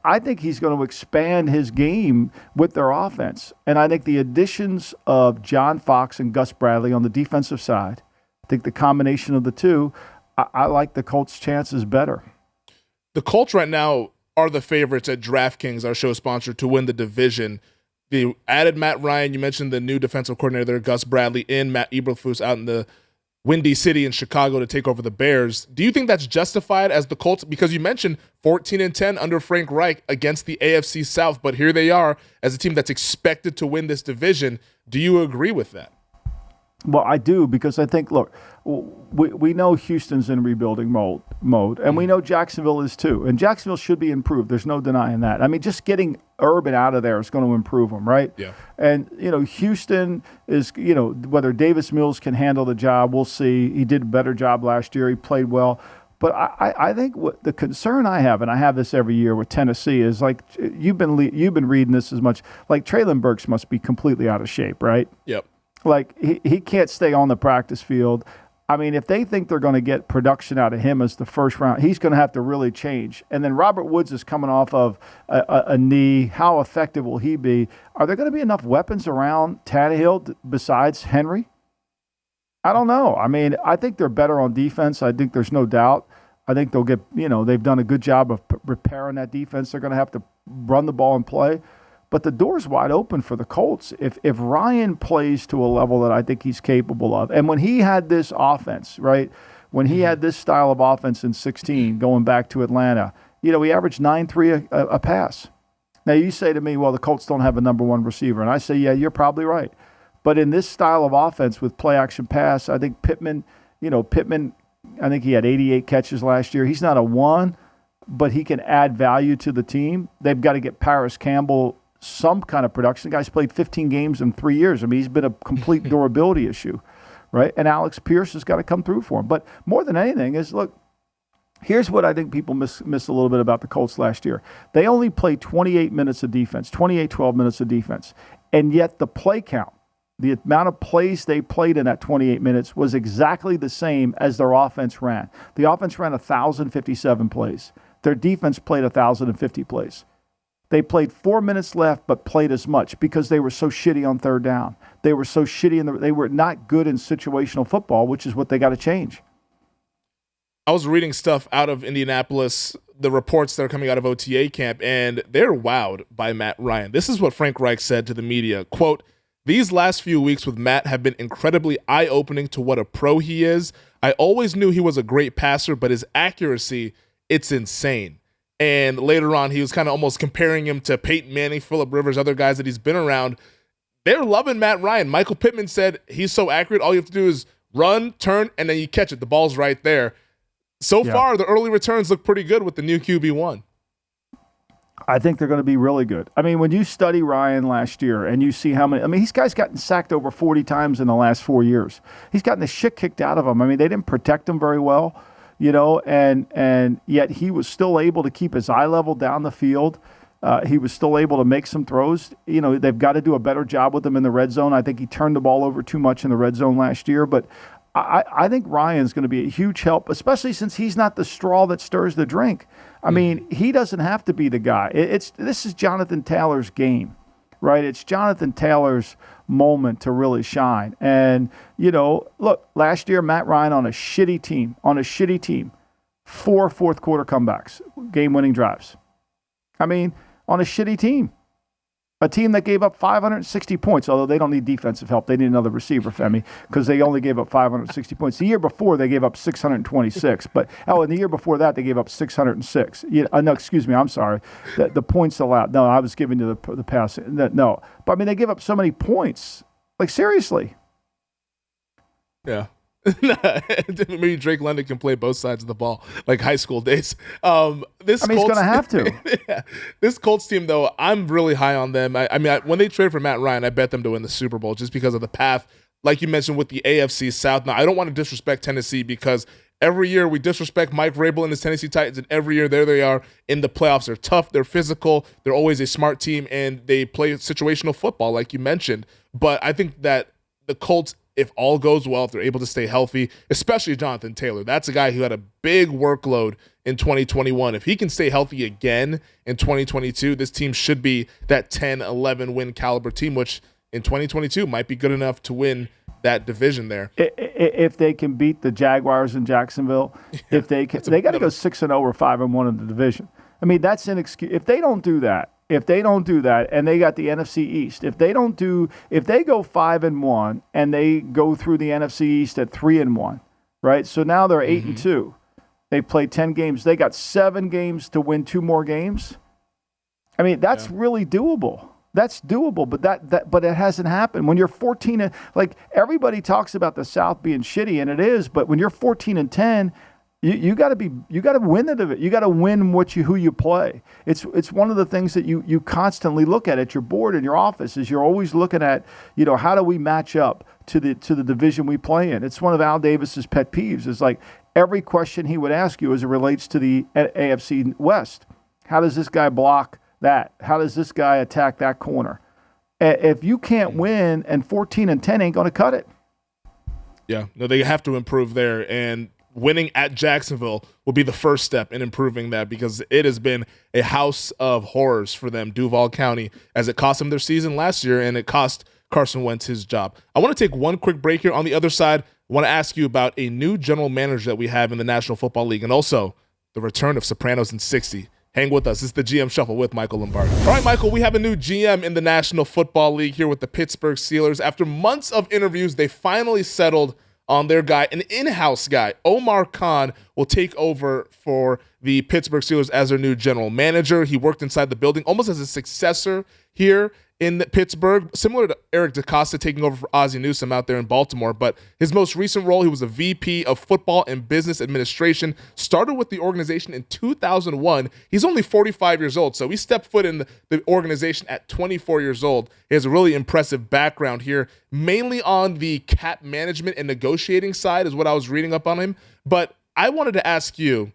I think he's going to expand his game with their offense. And I think the additions of John Fox and Gus Bradley on the defensive side, I think the combination of the two, I like the Colts' chances better. The Colts right now are the favorites at DraftKings, our show sponsor, to win the division. They added Matt Ryan. You mentioned the new defensive coordinator there, Gus Bradley, in Matt Eberflus out in the Windy City in Chicago to take over the Bears. Do you think that's justified as the Colts? Because you mentioned 14-10 under Frank Reich against the AFC South, but here they are as a team that's expected to win this division. Do you agree with that? Well, I do, because I think, look, we know Houston's in rebuilding mode, and we know Jacksonville is too. And Jacksonville should be improved. There's no denying that. I mean, just getting Urban out of there is going to improve them, right? Yeah. And, Houston is, whether Davis Mills can handle the job, we'll see. He did a better job last year. He played well. But I think what the concern I have, and I have this every year with Tennessee, is you've been reading this as much. Traylon Burks must be completely out of shape, right? Yep. He can't stay on the practice field. I mean, if they think they're going to get production out of him as the first round, he's going to have to really change. And then Robert Woods is coming off of a knee. How effective will he be? Are there going to be enough weapons around Tannehill besides Henry? I don't know. I mean, I think they're better on defense. I think there's no doubt. I think they'll get, they've done a good job of repairing that defense. They're going to have to run the ball and play. But the door's wide open for the Colts if Ryan plays to a level that I think he's capable of. And when he had this offense, right, when he had this style of offense in 16 going back to Atlanta, he averaged 9.3 a pass. Now, you say to me, well, the Colts don't have a number one receiver. And I say, yeah, you're probably right. But in this style of offense with play-action pass, I think Pittman, I think he had 88 catches last year. He's not a one, but he can add value to the team. They've got to get Paris Campbell some kind of production. The guy's played 15 games in 3 years. I mean, he's been a complete durability issue, right? And Alex Pierce has got to come through for him. But more than anything is, look, here's what I think people miss a little bit about the Colts last year. They only played 28 minutes of defense, 12 minutes of defense. And yet the play count, the amount of plays they played in that 28 minutes was exactly the same as their offense ran. The offense ran 1,057 plays. Their defense played 1,050 plays. They played 4 minutes left, but played as much because they were so shitty on third down. They were so shitty, they were not good in situational football, which is what they got to change. I was reading stuff out of Indianapolis, the reports that are coming out of OTA camp, and they're wowed by Matt Ryan. This is what Frank Reich said to the media, quote, "These last few weeks with Matt have been incredibly eye-opening to what a pro he is. I always knew he was a great passer, but his accuracy, it's insane." And later on, he was kind of almost comparing him to Peyton Manning, Phillip Rivers, other guys that he's been around. They're loving Matt Ryan. Michael Pittman said he's so accurate, all you have to do is run, turn, and then you catch it. The ball's right there. So far, the early returns look pretty good with the new QB1. I think they're going to be really good. I mean, when you study Ryan last year and you see how many – I mean, this guy's gotten sacked over 40 times in the last 4 years. He's gotten the shit kicked out of him. I mean, they didn't protect him very well. And yet he was still able to keep his eye level down the field. He was still able to make some throws. They've got to do a better job with him in the red zone. I think he turned the ball over too much in the red zone last year. But I think Ryan's going to be a huge help, especially since he's not the straw that stirs the drink. I mean, he doesn't have to be the guy. This is Jonathan Taylor's game, right? It's Jonathan Taylor's moment to really shine. And, look, last year, Matt Ryan on a shitty team, 4 fourth-quarter comebacks, game-winning drives. I mean, on a shitty team A team that gave up 560 points, although they don't need defensive help. They need another receiver, Femi, because they only gave up 560 points. The year before, they gave up 626. And the year before that, they gave up 606. No, excuse me, I'm sorry. The points allowed. No, I was giving you the pass. No. But, I mean, they give up so many points. Like, seriously. Yeah. Maybe Drake London can play both sides of the ball like high school days. He's going to have to. Yeah. This Colts team, though, I'm really high on them. I mean, when they traded for Matt Ryan, I bet them to win the Super Bowl just because of the path, like you mentioned, with the AFC South. Now, I don't want to disrespect Tennessee because every year we disrespect Mike Vrabel and his Tennessee Titans, and every year there they are in the playoffs. They're tough, they're physical, they're always a smart team, and they play situational football, like you mentioned. But I think that the Colts, if all goes well, if they're able to stay healthy, especially Jonathan Taylor, that's a guy who had a big workload in 2021. If he can stay healthy again in 2022, this team should be that 10-11 win caliber team, which in 2022 might be good enough to win that division there. If they can beat the Jaguars in Jacksonville, if they can, they got to go 6-0 or 5-1 in the division. I mean, that's inexcusable. If they don't do that, and they got the NFC East, if they go 5-1 and they go through the NFC East at 3-1, right? So now they're 8-2. They played 10 games. They got 7 games to win 2 more games. I mean, that's really doable. That's doable, but it hasn't happened. When you're 14, like everybody talks about the South being shitty, and it is, but when you're 14-10. You got to win it. You got to win who you play. It's one of the things that you constantly look at your board in your office. Is you're always looking at, how do we match up to the division we play in. It's one of Al Davis's pet peeves. It's like every question he would ask you as it relates to the AFC West. How does this guy block that? How does this guy attack that corner? If you can't win, and 14-10 ain't going to cut it. Yeah, no, they have to improve there, and winning at Jacksonville will be the first step in improving that, because it has been a house of horrors for them, Duval County, as it cost them their season last year, and it cost Carson Wentz his job. I want to take one quick break here. On the other side, I want to ask you about a new general manager that we have in the National Football League, and also the return of Sopranos in 60. Hang with us. It's the GM Shuffle with Michael Lombardi. All right, Michael, we have a new GM in the National Football League here with the Pittsburgh Steelers. After months of interviews, they finally settled on their guy, an in-house guy. Omar Khan will take over for the Pittsburgh Steelers as their new general manager. He worked inside the building almost as a successor here in Pittsburgh, similar to Eric DeCosta taking over for Ozzie Newsome out there in Baltimore. But his most recent role, he was a VP of Football and Business Administration, started with the organization in 2001. He's only 45 years old, so he stepped foot in the organization at 24 years old. He has a really impressive background here, mainly on the cap management and negotiating side is what I was reading up on him. But I wanted to ask you,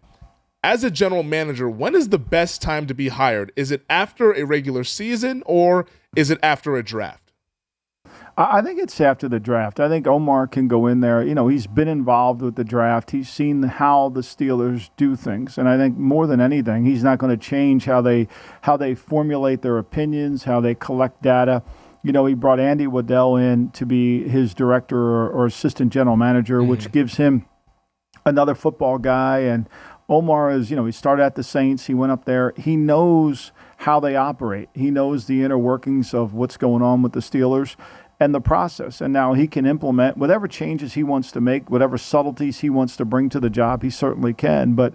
as a general manager, when is the best time to be hired? Is it after a regular season, or is it after a draft? I think it's after the draft. I think Omar can go in there. He's been involved with the draft. He's seen how the Steelers do things. And I think more than anything, he's not going to change how they formulate their opinions, how they collect data. He brought Andy Waddell in to be his director or assistant general manager, which gives him another football guy. And Omar is, he started at the Saints. He went up there. He knows how they operate. He knows the inner workings of what's going on with the Steelers and the process. And now he can implement whatever changes he wants to make, whatever subtleties he wants to bring to the job, he certainly can. But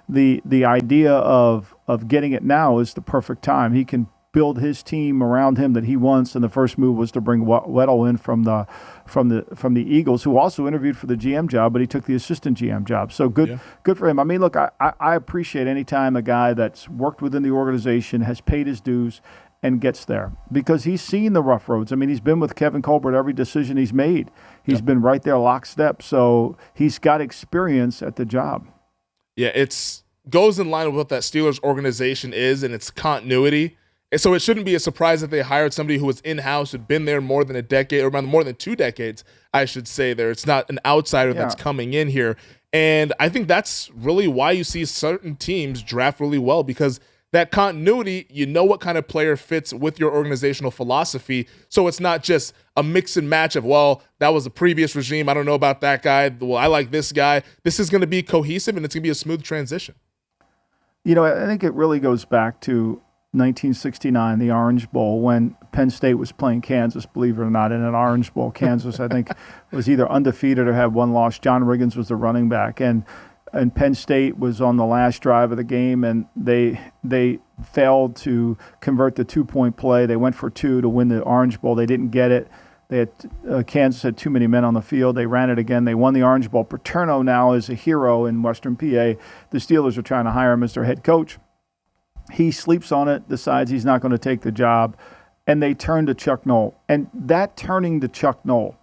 the idea of getting it now is the perfect time. He can build his team around him that he wants, and the first move was to bring Weddle in from the Eagles, who also interviewed for the GM job, but he took the assistant GM job. So good for him. I mean, look, I appreciate any time a guy that's worked within the organization, has paid his dues, and gets there, because he's seen the rough roads. I mean, he's been with Kevin Colbert every decision he's made. He's been right there lockstep, so he's got experience at the job. Yeah, it's goes in line with what that Steelers organization is and its continuity. So it shouldn't be a surprise that they hired somebody who was in-house, who'd been there more than a decade, or more than 2 decades, I should say there. It's not an outsider that's coming in here. And I think that's really why you see certain teams draft really well, because that continuity, what kind of player fits with your organizational philosophy. So it's not just a mix and match of, well, that was the previous regime, I don't know about that guy, well, I like this guy. This is going to be cohesive, and it's going to be a smooth transition. I think it really goes back to 1969, the Orange Bowl, when Penn State was playing Kansas, believe it or not, in an Orange Bowl. Kansas, I think, was either undefeated or had one loss. John Riggins was the running back, and Penn State was on the last drive of the game, and they failed to convert the 2-point play. They went for 2 to win the Orange Bowl. They didn't get it. They had Kansas had too many men on the field. They ran it again. They won the Orange Bowl. Paterno now is a hero in Western PA. The Steelers are trying to hire him as their head coach. He sleeps on it, decides he's not going to take the job, and they turn to Chuck Noll. And that turning to Chuck Noll,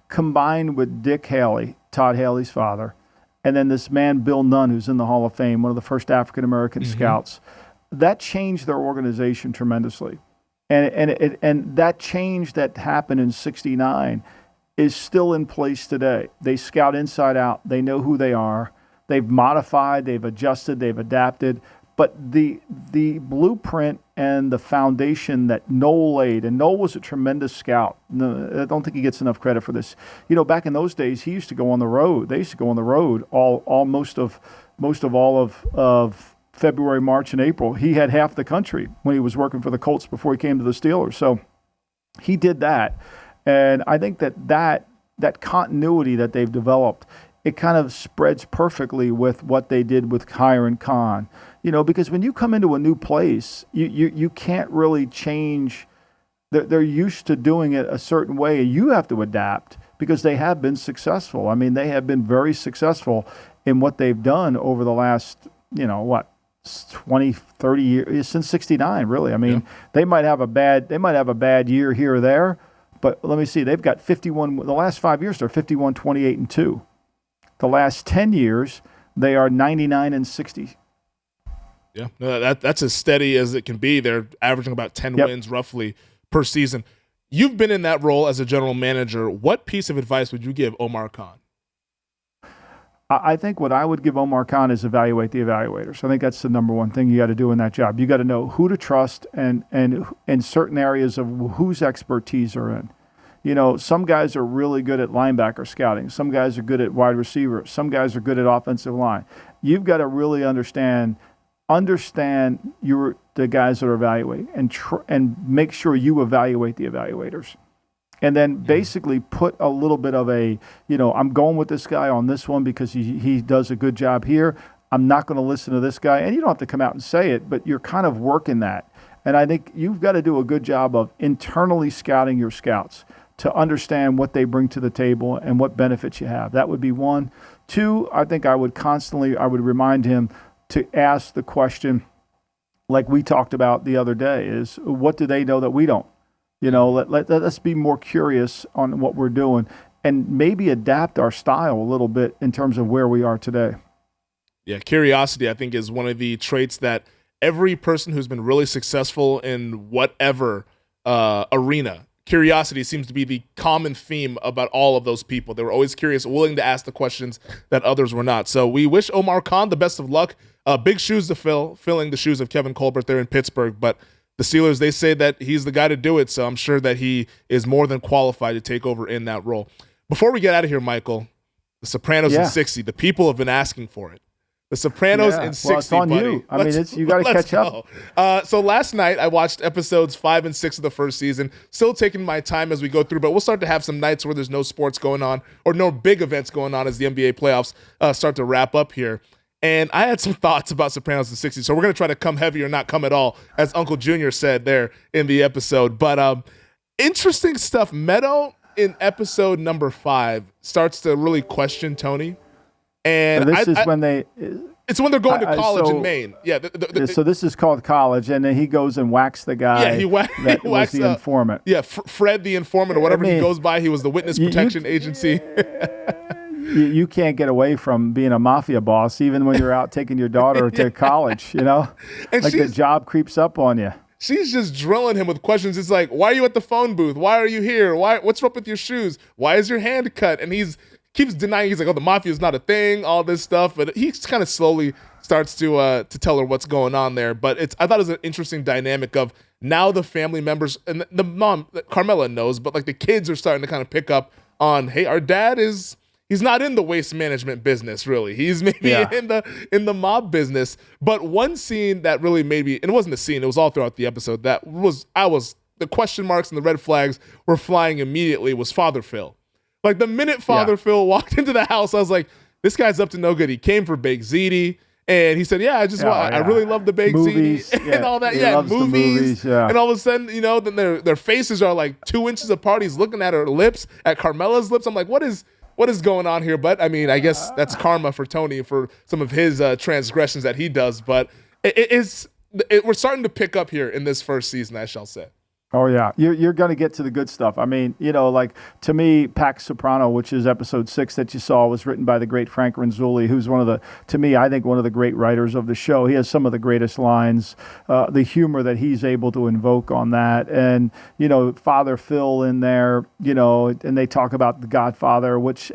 combined with Dick Haley, Todd Haley's father, and then this man, Bill Nunn, who's in the Hall of Fame, one of the first African-American scouts, that changed their organization tremendously. And that change that happened in '69 is still in place today. They scout inside out. They know who they are. They've modified. They've adjusted. They've adapted. But the blueprint and the foundation that Noll laid, and Noll was a tremendous scout. No, I don't think he gets enough credit for this. You know, back in those days, he used to go on the road. They used to go on the road most of all of February, March, and April. He had half the country when he was working for the Colts before he came to the Steelers. So he did that. And I think that continuity that they've developed, it kind of spreads perfectly with what they did with Hiram Khan. You know, because when you come into a new place, you can't really change. They're used to doing it a certain way. You have to adapt because they have been successful. I mean, they have been very successful in what they've done over the last, 20, 30 years, since '69, really. I mean, they might have a bad year here or there, but let me see. They've got 51. The last 5 years, they're 51, 28, and 2. The last 10 years, they are 99 and 60. Yeah, no, that's as steady as it can be. They're averaging about 10 wins roughly per season. You've been in that role as a general manager. What piece of advice would you give Omar Khan? I think what I would give Omar Khan is evaluate the evaluators. I think that's the number one thing you got to do in that job. You got to know who to trust and in certain areas of whose expertise are in. You know, some guys are really good at linebacker scouting. Some guys are good at wide receiver. Some guys are good at offensive line. You've got to really understand the guys that are evaluating and make sure you evaluate the evaluators. And then basically put a little bit of I'm going with this guy on this one because he does a good job here. I'm not going to listen to this guy. And you don't have to come out and say it, but you're kind of working that. And I think you've got to do a good job of internally scouting your scouts to understand what they bring to the table and what benefits you have. That would be one. Two, I think I would remind him to ask the question, like we talked about the other day, is what do they know that we don't? You know, let's be more curious on what we're doing and maybe adapt our style a little bit in terms of where we are today. Yeah, curiosity, I think, is one of the traits that every person who's been really successful in whatever arena, curiosity seems to be the common theme about all of those people. They were always curious, willing to ask the questions that others were not. So we wish Omar Khan the best of luck. Big shoes to fill, filling the shoes of Kevin Colbert there in Pittsburgh, but the Steelers, they say that he's the guy to do it, so I'm sure that he is more than qualified to take over in that role. Before we get out of here, Michael, the Sopranos in 60, the people have been asking for it. The Sopranos in 60, it's on buddy. You. I mean, you got to catch up. So last night I watched episodes 5 and 6 of the first season. Still taking my time as we go through, but we'll start to have some nights where there's no sports going on or no big events going on as the NBA playoffs start to wrap up here. And I had some thoughts about Sopranos in 60, so we're going to try to come heavy or not come at all, as Uncle Junior said there in the episode. But interesting stuff. Meadow in episode number 5 starts to really question Tony. And it's when they're going to college in Maine. Yeah. So this is called college, and then he goes and whacks the guy. Yeah, he whacks the informant. Yeah, Fred the informant or whatever he goes by. He was the witness protection agency. You can't get away from being a mafia boss, even when you're out taking your daughter to college. You know, and like the job creeps up on you. She's just drilling him with questions. It's like, why are you at the phone booth? Why are you here? What's up with your shoes? Why is your hand cut? And he's keeps denying. He's like, oh, the mafia is not a thing, all this stuff. But he kind of slowly starts to tell her what's going on there. But I thought it was an interesting dynamic of now the family members and the mom, Carmela knows, but like the kids are starting to kind of pick up on, hey, our dad he's not in the waste management business, really. He's maybe in the mob business. But one scene that really made me, and it wasn't a scene, it was all throughout the episode, there the question marks and the red flags were flying immediately was Father Phil. Like the minute Father Phil walked into the house, I was like, this guy's up to no good. He came for baked ziti. And he said, I really love the baked ziti and all that. Movies. And all of a sudden, then their faces are like 2 inches apart. He's looking at her lips, at Carmela's lips. I'm like, what is going on here? But I mean, I guess that's karma for Tony for some of his transgressions that he does. But we're starting to pick up here in this first season, I shall say. Oh, yeah. You're going to get to the good stuff. I mean, like to me, Pax Soprano, which is episode 6 that you saw, was written by the great Frank Renzulli, who's one of the great writers of the show. He has some of the greatest lines, the humor that he's able to invoke on that. And, Father Phil in there, and they talk about The Godfather, which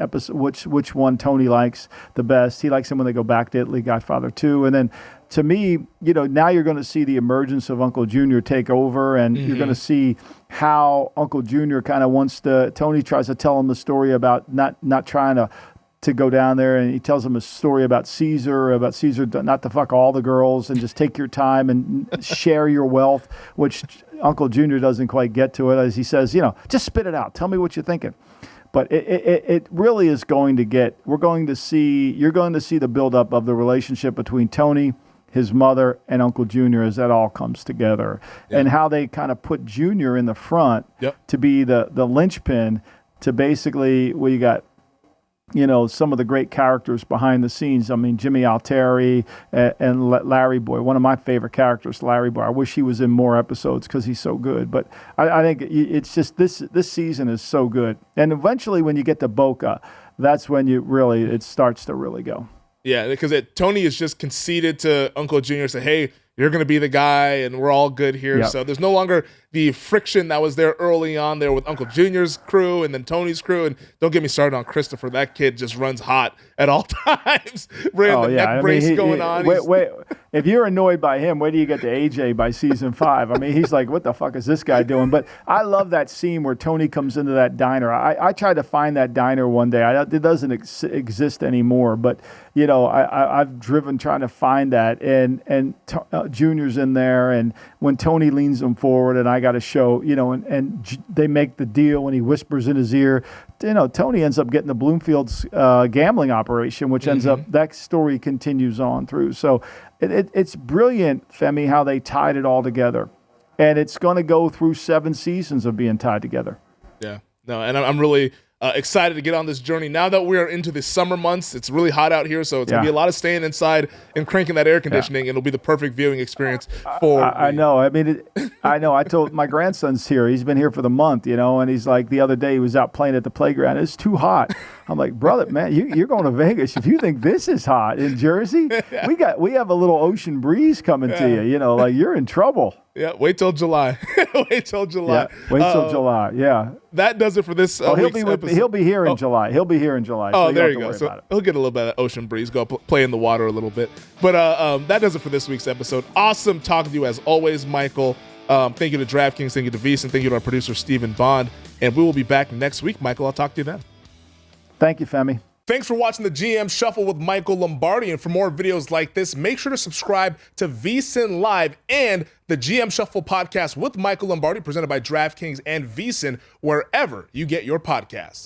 one Tony likes the best. He likes him when they go back to Italy, Godfather 2. And then, to me, now you're going to see the emergence of Uncle Junior take over, and you're going to see how Uncle Junior kind of Tony tries to tell him the story about not trying to go down there, and he tells him a story about Caesar not to fuck all the girls and just take your time and share your wealth, which Uncle Junior doesn't quite get to it, as he says, just spit it out. Tell me what you're thinking. But it really is you're going to see the buildup of the relationship between Tony, his mother, and Uncle Junior as that all comes together. And how they kind of put Junior in the front to be the linchpin to basically, well, you got, some of the great characters behind the scenes. I mean, Jimmy Altieri and Larry Boy, one of my favorite characters, Larry Boy. I wish he was in more episodes because he's so good. But I think it's just this season is so good. And eventually when you get to Boca, that's when it starts to really go. Yeah, because Tony is just conceded to Uncle Junior, say, hey, you're going to be the guy, and we're all good here. So there's no longer the friction that was there early on there with Uncle Junior's crew and then Tony's crew. And don't get me started on Christopher. That kid just runs hot at all times. Neck brace going on. Wait. If you're annoyed by him, wait till you get to AJ by season 5. I mean, he's like, what the fuck is this guy doing? But I love that scene where Tony comes into that diner. I tried to find that diner one day. It doesn't exist anymore. But, I've driven trying to find that. And Junior's in there. And when Tony leans him forward and I got to show, and they make the deal when he whispers in his ear, Tony ends up getting the Bloomfield's gambling operation, which ends up, that story continues on through. So it's brilliant, Femi, how they tied it all together. And it's going to go through 7 seasons of being tied together. Yeah. No, and I'm really excited to get on this journey. Now that we're into the summer months, it's really hot out here, so it's going to be a lot of staying inside and cranking that air conditioning, and it'll be the perfect viewing experience for I know. I mean, I know. I told my grandson's here. He's been here for the month, and he's like, the other day he was out playing at the playground. It's too hot. I'm like, brother, man, you're going to Vegas. If you think this is hot in Jersey, we have a little ocean breeze coming to you. Like you're in trouble. Yeah, wait till July. Wait till July. Yeah. That does it for this week's episode. He'll be here in July. He'll be here in July. Oh, so there you go. So he'll get a little bit of ocean breeze, go play in the water a little bit. But that does it for this week's episode. Awesome talking to you as always, Michael. Thank you to DraftKings. Thank you to VSiN. Thank you to our producer, Stephen Bond. And we will be back next week. Michael, I'll talk to you then. Thank you, Femi. Thanks for watching the GM Shuffle with Michael Lombardi. And for more videos like this, make sure to subscribe to VSiN Live and the GM Shuffle podcast with Michael Lombardi, presented by DraftKings and VSiN, wherever you get your podcasts.